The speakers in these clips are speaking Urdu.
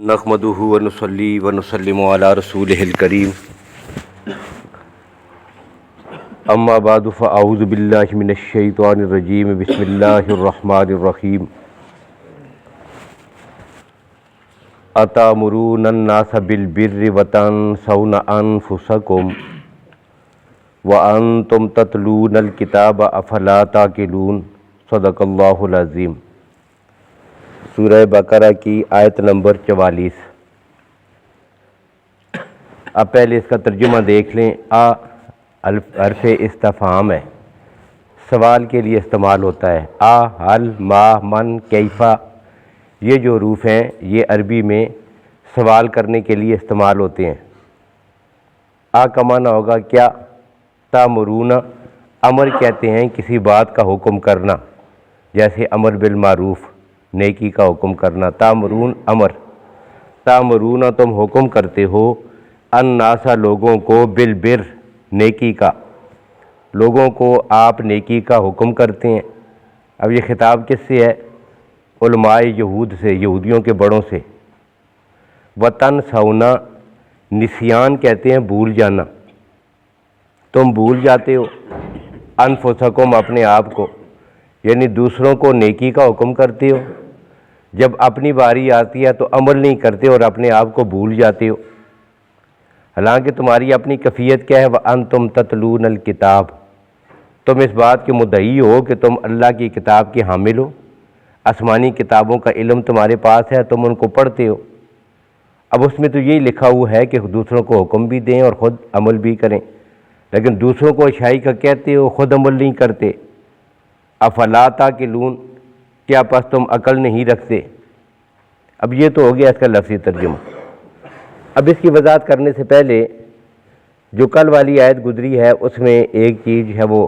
نحمدہ ونصلی ونسلم علی رسولہ الکریم اما بعد فاعوذ باللہ من الشیطان الرجیم بسم اللہ الرحمن الرحیم اتامرون الناس بالبر وتنسون انفسکم وانتم تتلون الکتاب افلا تعقلون صدق اللہ العظیم۔ سورہ بقرہ کی آیت نمبر 44۔ اب پہلے اس کا ترجمہ دیکھ لیں۔ حرف استفہام ہے، سوال کے لیے استعمال ہوتا ہے۔ ہل، ما، من، کیفا، یہ جو حروف ہیں یہ عربی میں سوال کرنے کے لیے استعمال ہوتے ہیں۔ کا معنی ہوگا کیا، تامرون امر کہتے ہیں کسی بات کا حکم کرنا، جیسے امر بالمعروف نیکی کا حکم کرنا۔ تامرون امر، تامرون تم حکم کرتے ہو، الناس لوگوں کو، بالبر نیکی کا، لوگوں کو آپ نیکی کا حکم کرتے ہیں۔ اب یہ خطاب کس سے ہے؟ علماء یہود سے، یہودیوں کے بڑوں سے۔ وتنسون، نسیان کہتے ہیں بھول جانا، تم بھول جاتے ہو، انفسکم اپنے آپ کو، یعنی دوسروں کو نیکی کا حکم کرتے ہو، جب اپنی باری آتی ہے تو عمل نہیں کرتے اور اپنے آپ کو بھول جاتے ہو، حالانکہ تمہاری اپنی کیفیت کیا ہے؟ وَأَنْتُمْ تَتْلُونَ الْكِتَابَ، تم اس بات کے مدعی ہو کہ تم اللہ کی کتاب کے حامل ہو، آسمانی کتابوں کا علم تمہارے پاس ہے، تم ان کو پڑھتے ہو۔ اب اس میں تو یہی لکھا ہوا ہے کہ دوسروں کو حکم بھی دیں اور خود عمل بھی کریں، لیکن دوسروں کو اچھائی کا کہتے ہو، خود عمل نہیں کرتے۔ افلا تعقلون، کیا پس تم عقل نہیں رکھتے؟ اب یہ تو ہو گیا اس کا لفظی ترجمہ۔ اب اس کی وضاحت کرنے سے پہلے جو کل والی آیت گزری ہے اس میں ایک چیز ہے وہ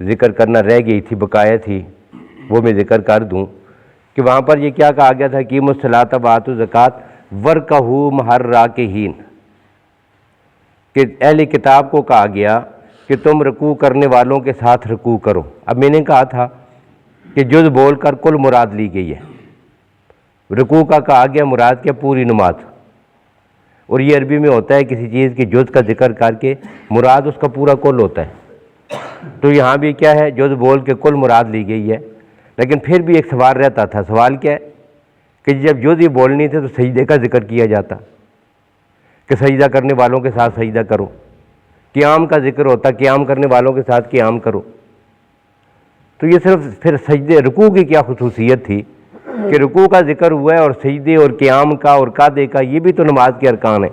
ذکر کرنا رہ گئی تھی، بقایا تھی، وہ میں ذکر کر دوں کہ وہاں پر یہ کیا کہا گیا تھا؟ اقیموا الصلاۃ وآتوا الزکوٰۃ وارکعوا مع الراکعین، کہ اہل کتاب کو کہا گیا کہ تم رکوع کرنے والوں کے ساتھ رکوع کرو۔ اب میں نے کہا تھا کہ جز بول کر کل مراد لی گئی ہے، رکوع کا کہا گیا مراد کیا؟ پوری نماز۔ اور یہ عربی میں ہوتا ہے کسی چیز کی جز کا ذکر کر کے مراد اس کا پورا کل ہوتا ہے، تو یہاں بھی کیا ہے؟ جز بول کے کل مراد لی گئی ہے، لیکن پھر بھی ایک سوال رہتا تھا۔ سوال کیا ہے کہ جب جز ہی بولنی تھے تو سجدے کا ذکر کیا جاتا کہ سجدہ کرنے والوں کے ساتھ سجدہ کرو، قیام کا ذکر ہوتا، قیام کرنے والوں کے ساتھ قیام کرو۔ تو یہ صرف پھر سجدے رکوع کی کیا خصوصیت تھی کہ رکوع کا ذکر ہوا ہے اور سجدے اور قیام کا اور قعدے کا، یہ بھی تو نماز کے ارکان ہیں،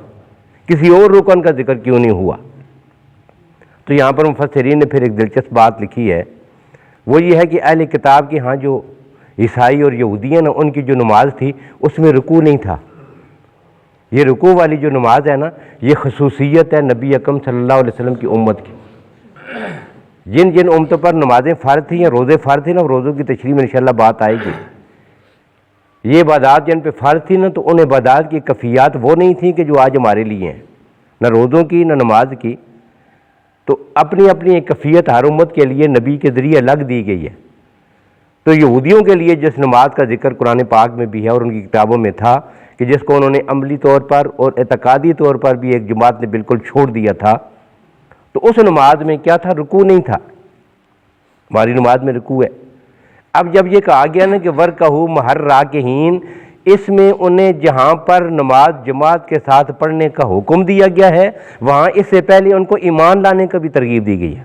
کسی اور رکن کا ذکر کیوں نہیں ہوا؟ تو یہاں پر مفسرین نے پھر ایک دلچسپ بات لکھی ہے، وہ یہ ہے کہ اہل کتاب کے ہاں جو عیسائی اور یہودی ہیں نا، ان کی جو نماز تھی اس میں رکوع نہیں تھا۔ یہ رکوع والی جو نماز ہے نا، یہ خصوصیت ہے نبی اکرم صلی اللہ علیہ وسلم کی امت کی۔ جن جن امتوں پر نمازیں فرض تھیں یا روزے فرض تھے نا، روزوں کی تشریح میں انشاءاللہ بات آئے گی، یہ عبادات جن پہ فرض تھی نا، تو ان عبادات کی کیفیات وہ نہیں تھیں کہ جو آج ہمارے لیے ہیں، نہ روزوں کی نہ نماز کی۔ تو اپنی اپنی ایک کیفیت ہر امت کے لیے نبی کے ذریعے الگ دی گئی ہے۔ تو یہودیوں کے لیے جس نماز کا ذکر قرآن پاک میں بھی ہے اور ان کی کتابوں میں تھا کہ جس کو انہوں نے عملی طور پر اور اعتقادی طور پر بھی ایک جماعت نے بالکل چھوڑ دیا تھا، تو اس نماز میں کیا تھا؟ رکوع نہیں تھا۔ ہماری نماز میں رکوع ہے۔ اب جب یہ کہا گیا نا کہ وارکعوا مع الراکعین، اس میں انہیں جہاں پر نماز جماعت کے ساتھ پڑھنے کا حکم دیا گیا ہے، وہاں اس سے پہلے ان کو ایمان لانے کا بھی ترغیب دی گئی ہے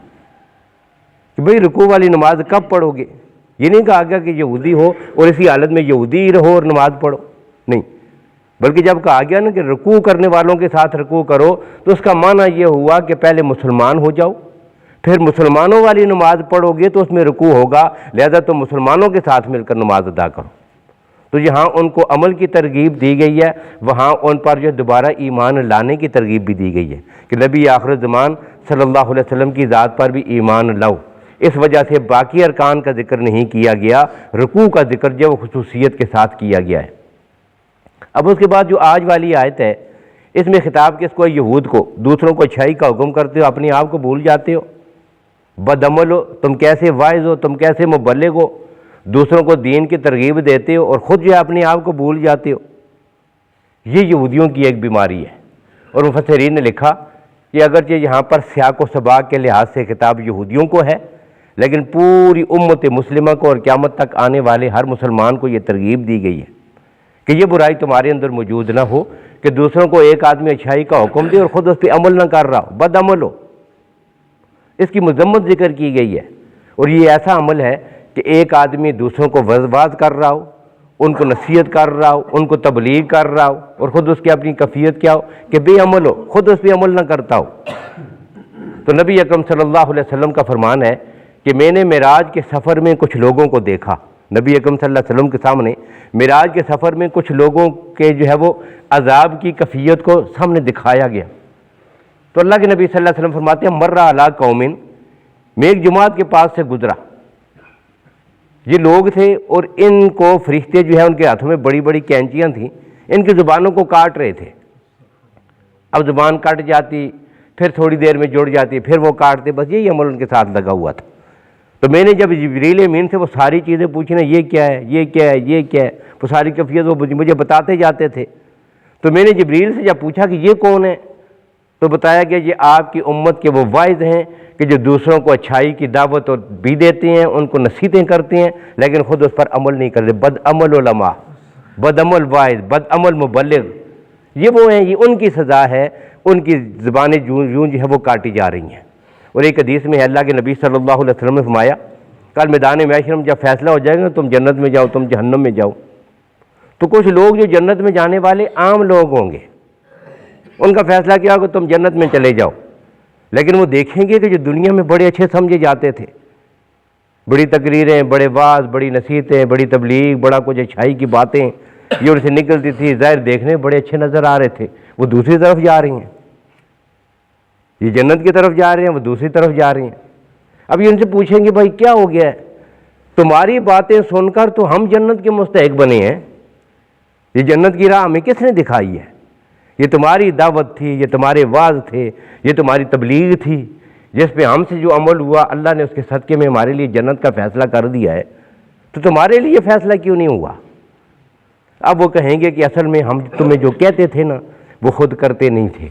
کہ بھئی رکوع والی نماز کب پڑھو گے؟ یہ نہیں کہا گیا کہ یہودی ہو اور اسی حالت میں یہودی ہی رہو اور نماز پڑھو، نہیں، بلکہ جب کہا گیا نا کہ رکوع کرنے والوں کے ساتھ رکوع کرو، تو اس کا معنی یہ ہوا کہ پہلے مسلمان ہو جاؤ، پھر مسلمانوں والی نماز پڑھو گے تو اس میں رکوع ہوگا، لہذا تم مسلمانوں کے ساتھ مل کر نماز ادا کرو۔ تو یہاں ان کو عمل کی ترغیب دی گئی ہے، وہاں ان پر جو دوبارہ ایمان لانے کی ترغیب بھی دی گئی ہے کہ نبی آخر الزمان صلی اللہ علیہ وسلم کی ذات پر بھی ایمان لاؤ۔ اس وجہ سے باقی ارکان کا ذکر نہیں کیا گیا، رکوع کا ذکر جو خصوصیت کے ساتھ کیا گیا ہے۔ اب اس کے بعد جو آج والی آیت ہے، اس میں خطاب کس کو؟ یہود کو۔ دوسروں کو اچھائی کا حکم کرتے ہو، اپنے آپ کو بھول جاتے ہو، بدعمل ہو، تم کیسے واعظ ہو، تم کیسے مبلغ ہو، دوسروں کو دین کی ترغیب دیتے ہو اور خود جو ہے اپنے آپ کو بھول جاتے ہو۔ یہ یہودیوں کی ایک بیماری ہے۔ اور مفسرین نے لکھا کہ اگرچہ یہاں پر سیاق و سباق کے لحاظ سے خطاب یہودیوں کو ہے، لیکن پوری امت مسلمہ کو اور قیامت تک آنے والے ہر مسلمان کو یہ ترغیب دی گئی ہے کہ یہ برائی تمہارے اندر موجود نہ ہو کہ دوسروں کو ایک آدمی اچھائی کا حکم دے اور خود اس پہ عمل نہ کر رہا ہو، بد عمل ہو۔ اس کی مذمت ذکر کی گئی ہے، اور یہ ایسا عمل ہے کہ ایک آدمی دوسروں کو وعظ کر رہا ہو، ان کو نصیحت کر رہا ہو، ان کو تبلیغ کر رہا ہو، اور خود اس کی اپنی کیفیت کیا ہو کہ بے عمل ہو، خود اس پہ عمل نہ کرتا ہو۔ تو نبی اکرم صلی اللہ علیہ وسلم کا فرمان ہے کہ میں نے معراج کے سفر میں کچھ لوگوں کو دیکھا، نبی اکرم صلی اللہ علیہ وسلم کے سامنے معراج کے سفر میں کچھ لوگوں کے جو ہے وہ عذاب کی کیفیت کو سامنے دکھایا گیا۔ تو اللہ کے نبی صلی اللہ علیہ وسلم فرماتے ہیں مر علی قوم، میں ایک جماعت کے پاس سے گزرا، یہ لوگ تھے اور ان کو فرشتے جو ہے ان کے ہاتھوں میں بڑی بڑی کینچیاں تھیں، ان کی زبانوں کو کاٹ رہے تھے۔ اب زبان کٹ جاتی، پھر تھوڑی دیر میں جڑ جاتی، پھر وہ کاٹتے، بس یہی عمل ان کے ساتھ لگا ہوا تھا۔ تو میں نے جب جبریل امین سے وہ ساری چیزیں پوچھی نا، یہ کیا ہے، یہ کیا ہے، یہ کیا ہے، وہ ساری کیفیت وہ مجھے بتاتے جاتے تھے۔ تو میں نے جبریل سے جب پوچھا کہ یہ کون ہے، تو بتایا کہ یہ آپ کی امت کے وہ واعظ ہیں کہ جو دوسروں کو اچھائی کی دعوت بھی دیتے ہیں، ان کو نصیحتیں کرتے ہیں، لیکن خود اس پر عمل نہیں کرتے۔ بد عمل علماء، بد عمل واعظ، بد عمل مبلغ، یہ وہ ہیں، یہ ان کی سزا ہے، ان کی زبانیں یوں جو ہے وہ کاٹی جا رہی ہیں۔ اور ایک حدیث میں اللہ کے نبی صلی اللہ علیہ وسلم نے فرمایا کل میدان محشر میں جب فیصلہ ہو جائے گا تم جنت میں جاؤ، تم جہنم میں جاؤ، تو کچھ لوگ جو جنت میں جانے والے عام لوگ ہوں گے، ان کا فیصلہ کیا ہوگا تم جنت میں چلے جاؤ، لیکن وہ دیکھیں گے کہ جو دنیا میں بڑے اچھے سمجھے جاتے تھے، بڑی تقریریں، بڑے وعظ، بڑی نصیحتیں، بڑی تبلیغ، بڑا کچھ اچھائی کی باتیں یہ ان سے نکلتی تھی، ظاہر دیکھنے میں بڑے اچھے نظر آ رہے تھے، وہ دوسری طرف جا رہی ہیں، یہ جنت کی طرف جا رہے ہیں، وہ دوسری طرف جا رہی ہیں۔ اب یہ ان سے پوچھیں گے بھائی کیا ہو گیا ہے، تمہاری باتیں سن کر تو ہم جنت کے مستحق بنے ہیں، یہ جنت کی راہ ہمیں کس نے دکھائی ہے، یہ تمہاری دعوت تھی، یہ تمہارے وعظ تھے، یہ تمہاری تبلیغ تھی، جس پہ ہم سے جو عمل ہوا اللہ نے اس کے صدقے میں ہمارے لیے جنت کا فیصلہ کر دیا ہے، تو تمہارے لیے فیصلہ کیوں نہیں ہوا؟ اب وہ کہیں گے کہ اصل میں ہم تمہیں جو کہتے تھے نا وہ خود کرتے نہیں تھے۔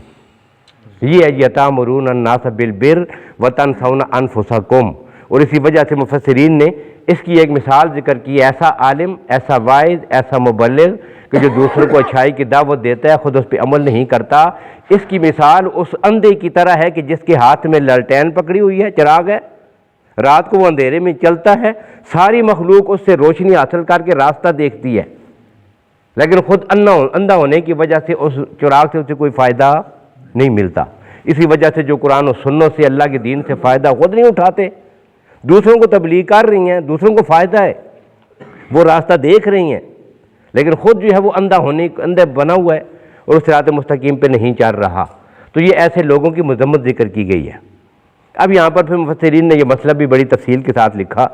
یہ ہے یتامرون الناس بالبر وتنسون انفسکم، اور اسی وجہ سے مفسرین نے اس کی ایک مثال ذکر کی، ایسا عالم، ایسا واعظ، ایسا مبلغ کہ جو دوسروں کو اچھائی کی دعوت دیتا ہے خود اس پہ عمل نہیں کرتا، اس کی مثال اس اندھے کی طرح ہے کہ جس کے ہاتھ میں لالٹین پکڑی ہوئی ہے، چراغ ہے، رات کو وہ اندھیرے میں چلتا ہے، ساری مخلوق اس سے روشنی حاصل کر کے راستہ دیکھتی ہے، لیکن خود اندھا ہونے کی وجہ سے اس چراغ سے اسے کوئی فائدہ نہیں ملتا۔ اسی وجہ سے جو قرآن و سنت سے اللہ کے دین سے فائدہ خود نہیں اٹھاتے، دوسروں کو تبلیغ کر رہی ہیں، دوسروں کو فائدہ ہے، وہ راستہ دیکھ رہی ہیں، لیکن خود جو ہے وہ اندھا بنا ہوا ہے اور اس صراط مستقیم پہ نہیں چل رہا۔ تو یہ ایسے لوگوں کی مذمت ذکر کی گئی ہے۔ اب یہاں پر پھر مفسرین نے یہ مسئلہ بھی بڑی تفصیل کے ساتھ لکھا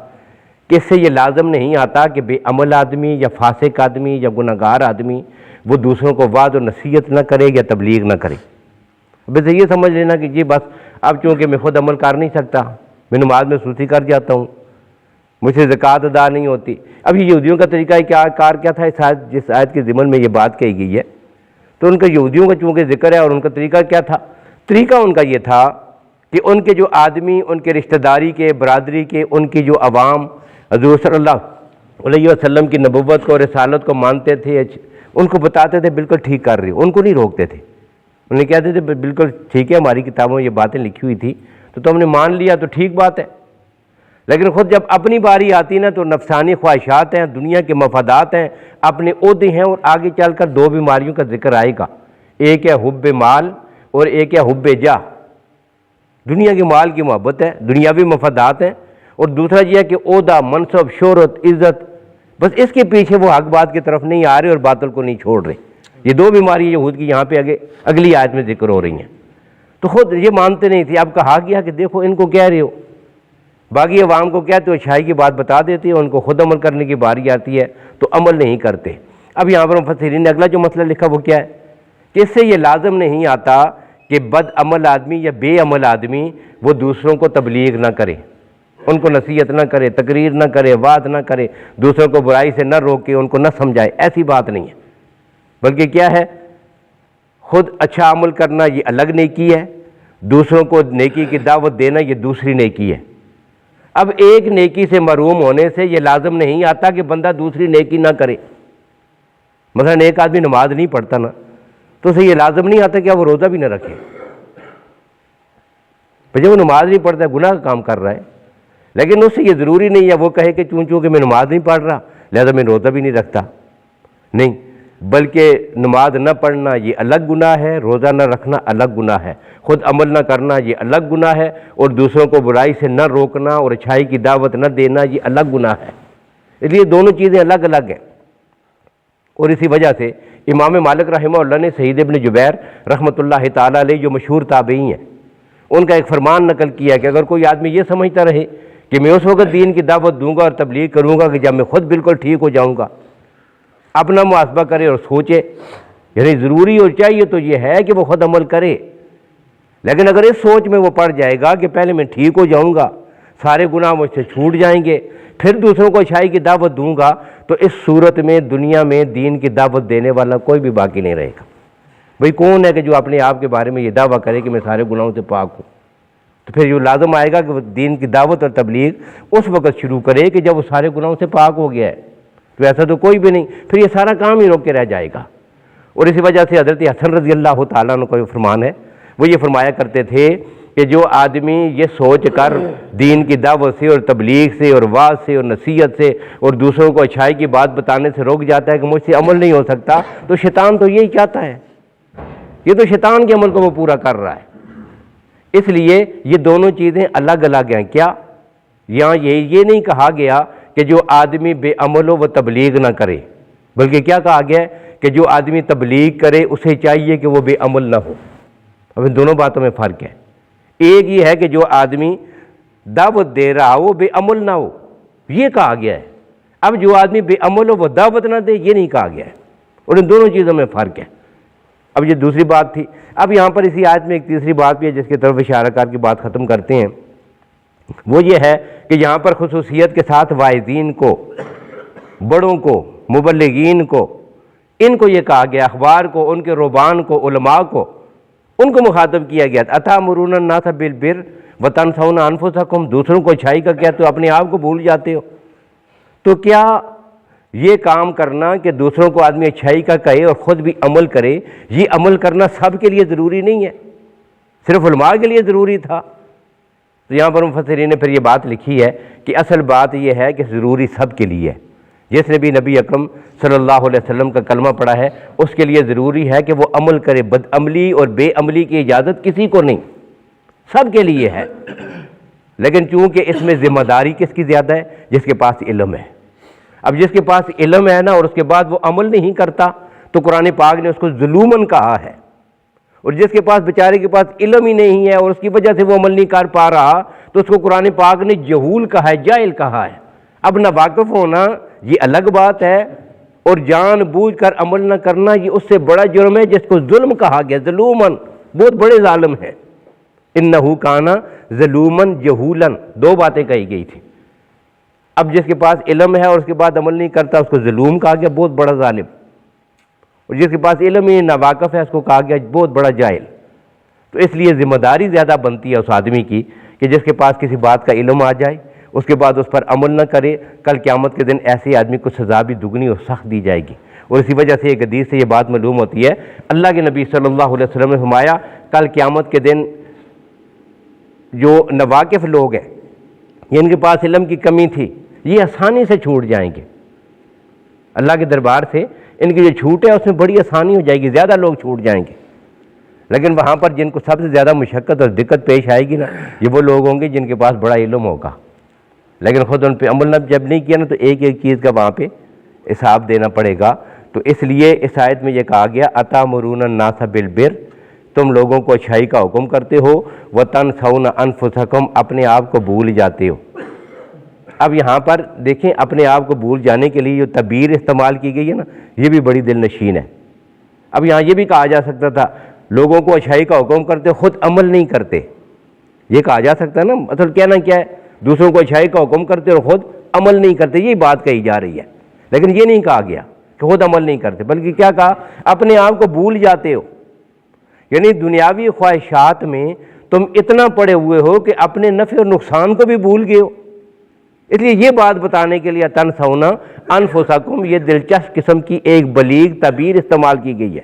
کہ اس سے یہ لازم نہیں آتا کہ بے عمل آدمی یا فاسق آدمی یا گناہگار آدمی وہ دوسروں کو وعظ و نصیحت نہ کرے یا تبلیغ نہ کرے۔ بس یہ سمجھ لینا کہ جی بس اب چونکہ میں خود عمل کر نہیں سکتا، میں نماز میں سستی کر جاتا ہوں، مجھ سے زکوٰۃ ادا نہیں ہوتی۔ اب یہ یہودیوں کا طریقہ کار کیا تھا، جس آیت کے ضمن میں یہ بات کہی گئی ہے، تو ان کا یہودیوں کا چونکہ ذکر ہے اور ان کا طریقہ کیا تھا، طریقہ ان کا یہ تھا کہ ان کے جو آدمی، ان کے رشتہ داری کے، برادری کے، ان کی جو عوام حضور صلی اللہ علیہ وسلم کی نبوت کو، رسالت کو مانتے تھے، ان کو بتاتے تھے بالکل ٹھیک کر رہی ہو، ان کو نہیں روکتے تھے، انہیں کہتے تھے بالکل ٹھیک ہے، ہماری کتابوں میں یہ باتیں لکھی ہوئی تھی تو تم نے مان لیا تو ٹھیک بات ہے، لیکن خود جب اپنی باری آتی نا تو نفسانی خواہشات ہیں، دنیا کے مفادات ہیں، اپنے عہدے ہیں، اور آگے چل کر دو بیماریوں کا ذکر آئے گا، ایک ہے حب مال اور ایک ہے حب جاہ، دنیا کے مال کی محبت ہے، دنیاوی مفادات ہیں، اور دوسرا یہ ہے کہ عہدہ، منصب، شہرت، عزت، بس اس کے پیچھے وہ حق بات کی طرف نہیں آ رہے اور باطل کو نہیں چھوڑ رہے۔ یہ دو بیماری یہود کی یہاں پہ اگلی آیت میں ذکر ہو رہی ہیں۔ تو خود یہ مانتے نہیں تھے، اب کہا گیا کہ دیکھو ان کو کہہ رہے ہو، باقی عوام کو کہتے ہو، اچھائی کی بات بتا دیتے ہو، ان کو خود عمل کرنے کی باری آتی ہے تو عمل نہیں کرتے۔ اب یہاں پر مفسرین نے اگلا جو مسئلہ لکھا وہ کیا ہے کہ اس سے یہ لازم نہیں آتا کہ بد عمل آدمی یا بے عمل آدمی وہ دوسروں کو تبلیغ نہ کرے، ان کو نصیحت نہ کرے، تقریر نہ کرے، وعظ نہ کرے، دوسروں کو برائی سے نہ روکے، ان کو نہ سمجھائے، ایسی بات نہیں ہے، بلکہ کیا ہے خود اچھا عمل کرنا یہ الگ نیکی ہے، دوسروں کو نیکی کی دعوت دینا یہ دوسری نیکی ہے۔ اب ایک نیکی سے محروم ہونے سے یہ لازم نہیں آتا کہ بندہ دوسری نیکی نہ کرے۔ مثلا ایک آدمی نماز نہیں پڑھتا نا، تو اسے یہ لازم نہیں آتا کہ وہ روزہ بھی نہ رکھے، جب وہ نماز نہیں پڑھتا ہے گناہ کا کام کر رہا ہے، لیکن اس سے یہ ضروری نہیں ہے وہ کہے کہ چونکہ میں نماز نہیں پڑھ رہا لہذا میں روزہ بھی نہیں رکھتا، نہیں، بلکہ نماز نہ پڑھنا یہ الگ گناہ ہے، روزہ نہ رکھنا الگ گناہ ہے، خود عمل نہ کرنا یہ الگ گناہ ہے، اور دوسروں کو برائی سے نہ روکنا اور اچھائی کی دعوت نہ دینا یہ الگ گناہ ہے۔ اس لیے دونوں چیزیں الگ الگ ہیں، اور اسی وجہ سے امام مالک رحمہ اللہ نے سعید ابن جبیر رحمۃ اللہ تعالیٰ علیہ جو مشہور تابعی ہیں، ان کا ایک فرمان نقل کیا کہ اگر کوئی آدمی یہ سمجھتا رہے کہ میں اس وقت دین کی دعوت دوں گا اور تبلیغ کروں گا کہ جب میں خود بالکل ٹھیک ہو جاؤں گا، اپنا محاسبہ کرے اور سوچے، یعنی ضروری اور چاہیے تو یہ ہے کہ وہ خود عمل کرے، لیکن اگر اس سوچ میں وہ پڑ جائے گا کہ پہلے میں ٹھیک ہو جاؤں گا، سارے گناہ مجھ سے چھوٹ جائیں گے، پھر دوسروں کو اچھائی کی دعوت دوں گا، تو اس صورت میں دنیا میں دین کی دعوت دینے والا کوئی بھی باقی نہیں رہے گا۔ بھئی کون ہے کہ جو اپنے آپ کے بارے میں یہ دعویٰ کرے کہ میں سارے گناہوں سے پاک ہوں؟ تو پھر یہ لازم آئے گا کہ وہ دین کی دعوت اور تبلیغ اس وقت شروع کرے کہ جب وہ سارے گناہوں سے پاک ہو گیا ہے، تو ایسا تو کوئی بھی نہیں، پھر یہ سارا کام ہی روک کے رہ جائے گا۔ اور اسی وجہ سے حضرت حسن رضی اللہ تعالیٰ عنہ کا جو فرمان ہے وہ یہ فرمایا کرتے تھے کہ جو آدمی یہ سوچ کر دین کی دعوت سے اور تبلیغ سے اور واعظ سے اور نصیحت سے اور دوسروں کو اچھائی کی بات بتانے سے روک جاتا ہے کہ مجھ سے عمل نہیں ہو سکتا، تو شیطان تو یہی چاہتا ہے، یہ تو شیطان کے عمل کو وہ پورا کر رہا ہے۔ اس لیے یہ دونوں چیزیں الگ الگ ہیں۔ کیا یہاں یہ نہیں کہا گیا کہ جو آدمی بے عمل ہو وہ تبلیغ نہ کرے، بلکہ کیا کہا گیا ہے کہ جو آدمی تبلیغ کرے اسے چاہیے کہ وہ بے عمل نہ ہو۔ اب ان دونوں باتوں میں فرق ہے۔ ایک یہ ہے کہ جو آدمی دعوت دے رہا ہو وہ بے عمل نہ ہو، یہ کہا گیا ہے۔ اب جو آدمی بے عمل ہو وہ دعوت نہ دے، یہ نہیں کہا گیا ہے، اور ان دونوں چیزوں میں فرق ہے۔ اب یہ دوسری بات تھی۔ اب یہاں پر اسی آیت میں ایک تیسری بات بھی ہے جس کی طرف اشارہ کر کے بات ختم کرتے ہیں، وہ یہ ہے کہ یہاں پر خصوصیت کے ساتھ واعظین کو، بڑوں کو، مبلغین کو، ان کو یہ کہا گیا، اخبار کو، ان کے رہبان کو، علماء کو، ان کو مخاطب کیا گیا۔ اتامرون الناس بالبر وتنسون انفسکم، دوسروں کو اچھائی کا کہتے ہو اپنے آپ کو بھول جاتے ہو۔ تو کیا یہ کام کرنا کہ دوسروں کو آدمی اچھائی کا کہے اور خود بھی عمل کرے، یہ عمل کرنا سب کے لیے ضروری نہیں ہے، صرف علماء کے لیے ضروری تھا؟ تو یہاں پر مفسرین نے پھر یہ بات لکھی ہے کہ اصل بات یہ ہے کہ ضروری سب کے لیے ہے۔ جس نے بھی نبی اکرم صلی اللہ علیہ وسلم کا کلمہ پڑھا ہے اس کے لیے ضروری ہے کہ وہ عمل کرے، بد عملی اور بے عملی کی اجازت کسی کو نہیں، سب کے لیے ہے۔ لیکن چونکہ اس میں ذمہ داری کس کی زیادہ ہے؟ جس کے پاس علم ہے۔ اب جس کے پاس علم ہے نا اور اس کے بعد وہ عمل نہیں کرتا تو قرآن پاک نے اس کو ظلوماً کہا ہے، اور جس کے پاس بیچارے کے پاس علم ہی نہیں ہے اور اس کی وجہ سے وہ عمل نہیں کر پا رہا تو اس کو قرآن پاک نے جہول کہا ہے، جاہل کہا ہے۔ اب نہ واقف ہونا یہ الگ بات ہے، اور جان بوجھ کر عمل نہ کرنا یہ اس سے بڑا جرم ہے جس کو ظلم کہا گیا، ظلوماً، بہت بڑے ظالم ہے۔ انہ کان ظلوماً جہولاً، دو باتیں کہی گئی تھی۔ اب جس کے پاس علم ہے اور اس کے بعد عمل نہیں کرتا اس کو ظلوم کہا گیا، بہت بڑا ظالم، اور جس کے پاس علم ہی نہ واقف ہے اس کو کہا گیا بہت بڑا جاہل۔ تو اس لیے ذمہ داری زیادہ بنتی ہے اس آدمی کی کہ جس کے پاس کسی بات کا علم آ جائے اس کے بعد اس پر عمل نہ کرے، کل قیامت کے دن ایسے آدمی کو سزا بھی دگنی اور سخت دی جائے گی۔ اور اسی وجہ سے ایک حدیث سے یہ بات معلوم ہوتی ہے، اللہ کے نبی صلی اللہ علیہ وسلم نے فرمایا کل قیامت کے دن جو ناواقف لوگ ہیں، ان کے پاس علم کی کمی تھی، یہ آسانی سے چھوٹ جائیں گے اللہ کے دربار سے، ان کی جو چھوٹ ہے اس میں بڑی آسانی ہو جائے گی، زیادہ لوگ چھوٹ جائیں گے۔ لیکن وہاں پر جن کو سب سے زیادہ مشقت اور دقت پیش آئے گی نا، یہ وہ لوگ ہوں گے جن کے پاس بڑا علم ہوگا لیکن خود ان پہ عمل نہ جب نہیں کیا نا تو ایک ایک چیز کا وہاں پہ حساب دینا پڑے گا۔ تو اس لیے اس آیت میں یہ کہا گیا اتامرون الناس بالبر، تم لوگوں کو اچھائی کا حکم کرتے ہو، وتنسون انفسکم، اپنے آپ کو بھول جاتے ہو۔ اب یہاں پر دیکھیں اپنے آپ کو بھول جانے کے لیے جو تعبیر استعمال کی گئی ہے نا یہ بھی بڑی دل نشین ہے۔ اب یہاں یہ بھی کہا جا سکتا تھا لوگوں کو اچھائی کا حکم کرتے خود عمل نہیں کرتے، یہ کہا جا سکتا ہے نا، مطلب کہنا کیا ہے، دوسروں کو اچھائی کا حکم کرتے اور خود عمل نہیں کرتے، یہی بات کہی جا رہی ہے۔ لیکن یہ نہیں کہا گیا کہ خود عمل نہیں کرتے، بلکہ کیا کہا، اپنے آپ کو بھول جاتے ہو۔ یعنی دنیاوی خواہشات میں تم اتنا پڑے ہوئے ہو کہ اپنے نفع اور نقصان کو بھی بھول گئے ہو۔ اس لیے یہ بات بتانے کے لیے تنسونا انفسکم، یہ دلچسپ قسم کی ایک بلیغ تعبیر استعمال کی گئی ہے۔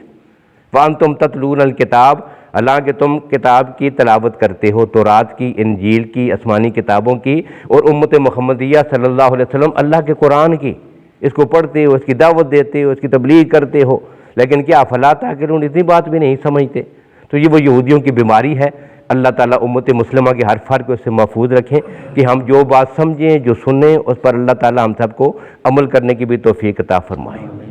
وانتم تتلون الکتاب، حالانکہ تم کتاب کی تلاوت کرتے ہو، تورات کی، انجیل کی، آسمانی کتابوں کی، اور امت محمدیہ صلی اللہ علیہ وسلم اللہ کے قرآن کی، اس کو پڑھتے ہو، اس کی دعوت دیتے ہو، اس کی تبلیغ کرتے ہو، لیکن کیا فلا تعقلون، اتنی بات بھی نہیں سمجھتے۔ تو یہ وہ یہودیوں کی بیماری ہے۔ اللہ تعالیٰ امت مسلمہ کے ہر فرد کو اس سے محفوظ رکھیں کہ ہم جو بات سمجھیں، جو سنیں، اس پر اللہ تعالیٰ ہم سب کو عمل کرنے کی بھی توفیق عطا فرمائے۔